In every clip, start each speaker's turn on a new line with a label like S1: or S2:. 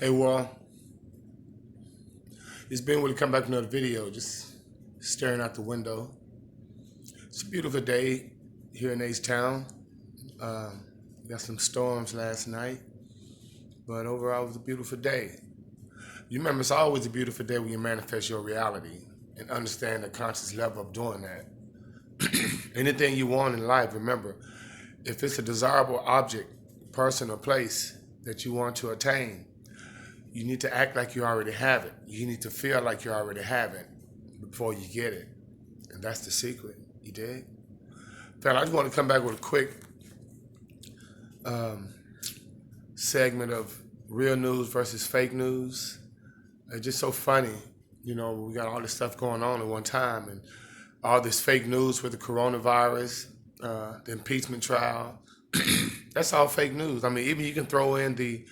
S1: Hey, well, it's been when to come back with another video, just staring out the window. It's a beautiful day here in H-Town. We got some storms last night, but overall it was a beautiful day. You remember, it's always a beautiful day when you manifest your reality and understand the conscious level of doing that. Anything you want in life, remember, if it's a desirable object, person, or place that you want to attain, you need to act like you already have it. You need to feel like you already have it before you get it. And that's the secret. You dig? Fella, I just want to come back with a quick um, segment of real news versus fake news. It's just so funny. We got all this stuff going on at one time and all this fake news with the coronavirus, the impeachment trial. That's all fake news. I mean, even you can throw in the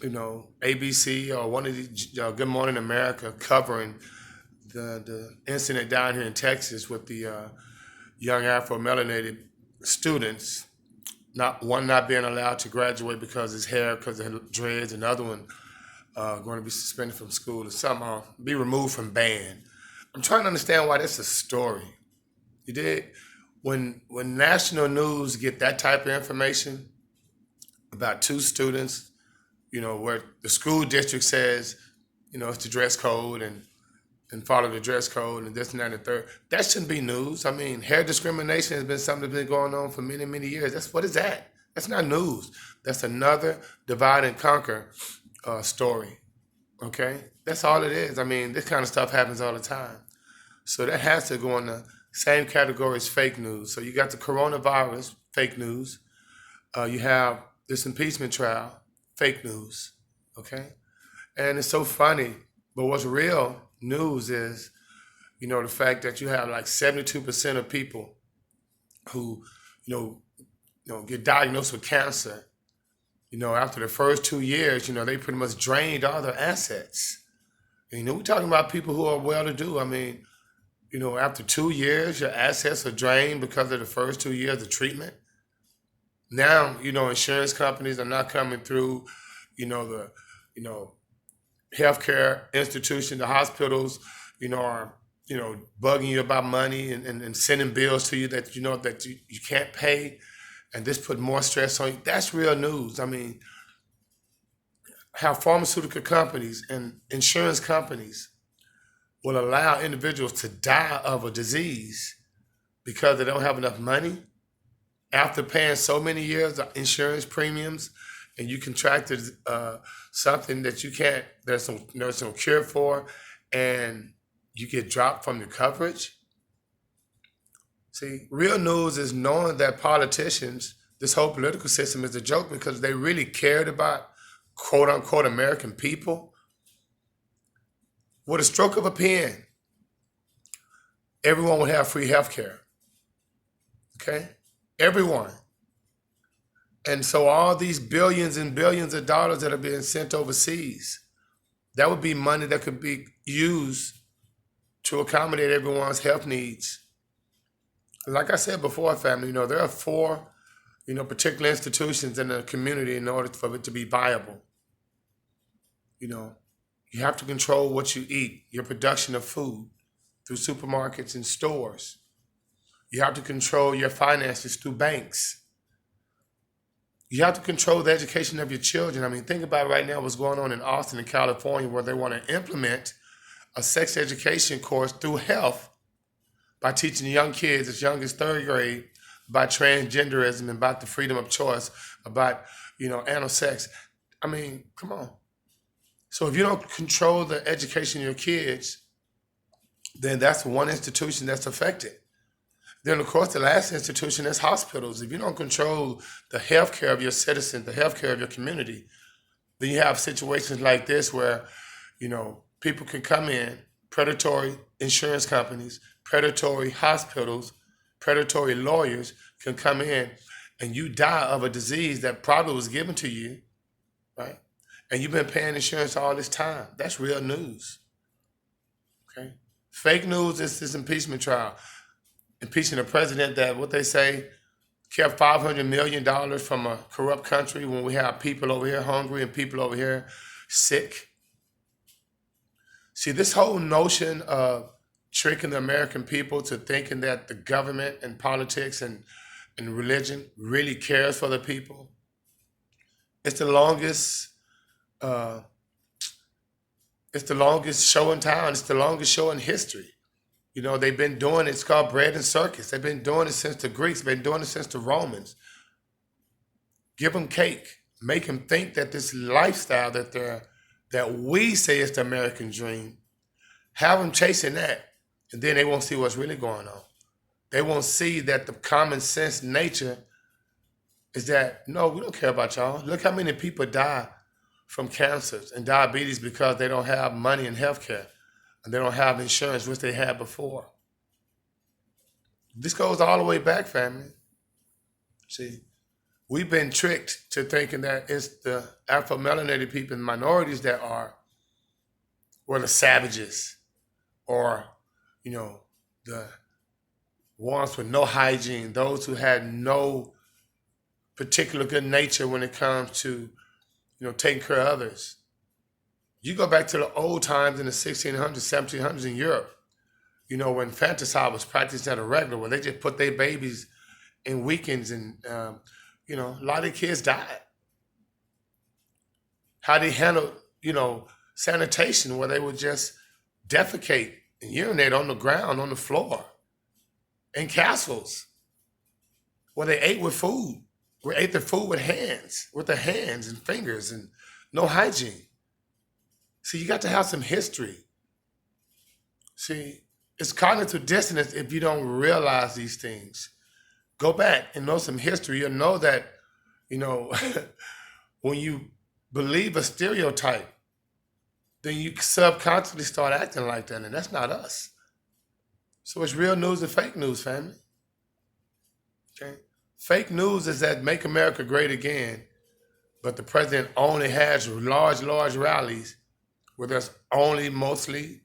S1: ABC or one of the Good Morning America covering the incident down here in Texas with the young Afro-melanated students, not being allowed to graduate because of his hair, because of his dreads, another one going to be suspended from school or somehow be removed from band. I'm trying to understand why that's a story. You did? When national news get that type of information about two students, where the school district says, it's the dress code and follow the dress code and this and that and the third. That shouldn't be news. I mean, hair discrimination has been something that's been going on for many, many years. What is that? That's not news. That's another divide and conquer story. Okay? That's all it is. I mean, this kind of stuff happens all the time. So that has to go in the same category as fake news. So you got the coronavirus, fake news. You have this impeachment trial, fake news. Okay? And it's so funny. But what's real news is, the fact that you have like 72% of people who, get diagnosed with cancer, after the first 2 years, they pretty much drained all their assets. And, we're talking about people who are well-to-do. I mean, after 2 years, your assets are drained because of the first 2 years of treatment. Now, insurance companies are not coming through, the, healthcare institution, the hospitals, are, bugging you about money and sending bills to you that you can't pay, and this put more stress on you. That's real news. I mean, how pharmaceutical companies and insurance companies will allow individuals to die of a disease because they don't have enough money after paying so many years of insurance premiums, and you contracted something that you can't, there's no cure for, and you get dropped from your coverage. See, real news is knowing that politicians, this whole political system is a joke because they really cared about quote unquote American people. With a stroke of a pen, everyone would have free health care. Okay? Everyone. And so all these billions and billions of dollars that are being sent overseas, that would be money that could be used to accommodate everyone's health needs. Like I said before, family, there are four, particular institutions in the community in order for it to be viable. You have to control what you eat, your production of food through supermarkets and stores. You have to control your finances through banks. You have to control the education of your children. I mean, think about right now what's going on in Austin and California, where they want to implement a sex education course through health by teaching young kids as young as third grade about transgenderism and about the freedom of choice, about, anal sex. I mean, come on. So if you don't control the education of your kids, then that's one institution that's affected. Then, of course, the last institution is hospitals. If you don't control the healthcare of your citizens, the healthcare of your community, then you have situations like this where, people can come in, predatory insurance companies, predatory hospitals, predatory lawyers can come in, and you die of a disease that probably was given to you, right? And you've been paying insurance all this time. That's real news. Okay? Fake news is this impeachment trial. Impeaching a president that, what they say, kept $500 million from a corrupt country when we have people over here hungry and people over here sick. See, this whole notion of tricking the American people to thinking that the government and politics and religion really cares for the people. It's the longest uh, it's the longest show in town. It's the longest show in history. You know, they've been doing it. It's called bread and circus. They've been doing it since the Greeks. They've been doing it since the Romans. Give them cake. Make them think that this lifestyle that we say is the American dream, have them chasing that, and then they won't see what's really going on. They won't see that the common sense nature is that, no, we don't care about y'all. Look how many people die from cancers and diabetes because they don't have money in healthcare and they don't have insurance, which they had before. This goes all the way back, family. See, we've been tricked to thinking that it's the Afro-melanated people and minorities that were the savages, or, you know, the ones with no hygiene, those who had no particular good nature when it comes to, you know, taking care of others. You go back to the old times in the 1600s, 1700s in Europe, you know, when infanticide was practiced at a regular, where they just put their babies in weekends and, you know, a lot of the kids died. How they handled, you know, sanitation, where they would just defecate and urinate on the ground, on the floor, in castles, where they ate with food. We ate the food with their hands and fingers, and no hygiene. See, you got to have some history. See, it's cognitive dissonance if you don't realize these things. Go back and know some history. You'll know that, you know, when you believe a stereotype, then you subconsciously start acting like that, and that's not us. So it's real news and fake news, family. Okay? Fake news is that make America great again, but the president only has large rallies where there's only mostly,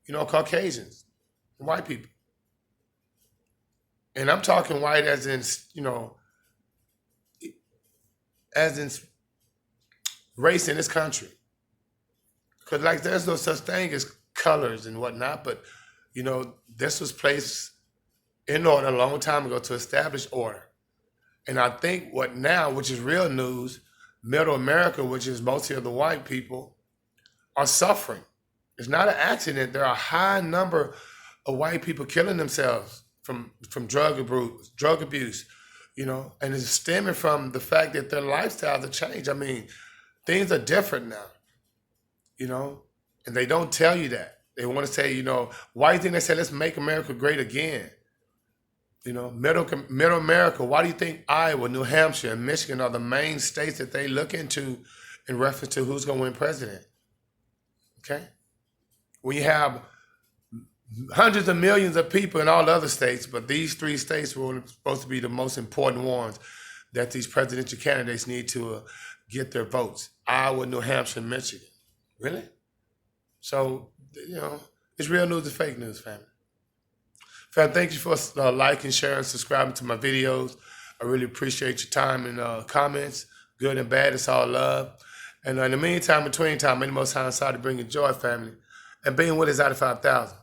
S1: you know, Caucasians, white people. And I'm talking white as in, you know, as in race in this country. Because, like, there's no such thing as colors and whatnot, but, you know, this was placed in order a long time ago to establish order. And I think what now, which is real news, middle America, which is mostly of the white people, are suffering. It's not an accident. There are a high number of white people killing themselves from drug abuse, you know, and it's stemming from the fact that their lifestyles have changed. I mean, things are different now, you know, and they don't tell you that. They want to say, you know, why do you think they say, let's make America great again? You know, middle America, why do you think Iowa, New Hampshire, and Michigan are the main states that they look into in reference to who's going to win president? Okay? When you have hundreds of millions of people in all the other states, but these three states were supposed to be the most important ones that these presidential candidates need to get their votes. Iowa, New Hampshire, and Michigan. Really? So, you know, it's real news and fake news, family. Fam, thank you for liking, sharing, subscribing to my videos. I really appreciate your time and comments, good and bad. It's all love. And in the meantime, between time, may the Most High inside to bring you joy, family, and being with us out of 5,000.